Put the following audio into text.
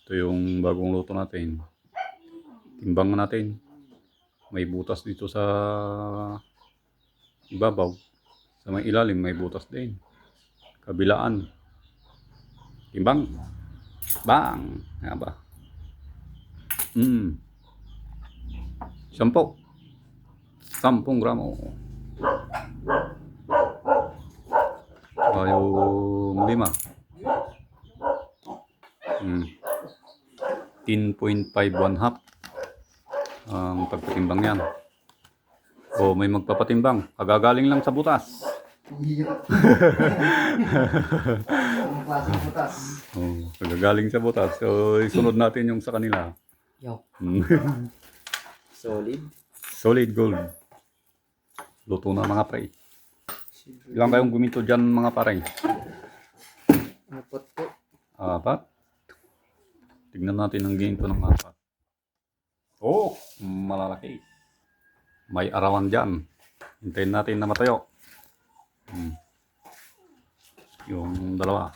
Ito yung bagong luto natin. Timbang natin. May butas dito sa ibabaw. Sa may ilalim may butas din. Kabilaan. Timbang. Bang! Nga ba? 10 gramo. Yung 5. 10.5 1/2 ang pagpatimbang yan. O may magpapatimbang, kagagaling lang sa butas. Kagagaling sa butas. So isunod natin yung sa kanila. Solid gold. Luto na mga pre. Ilang kayong gumito dyan mga pare? 4 po. 4. Tignan natin ang ginto ng 4. Oh, malalaki. May arawan dyan. Hintayin natin na matayo. Yung dalawa.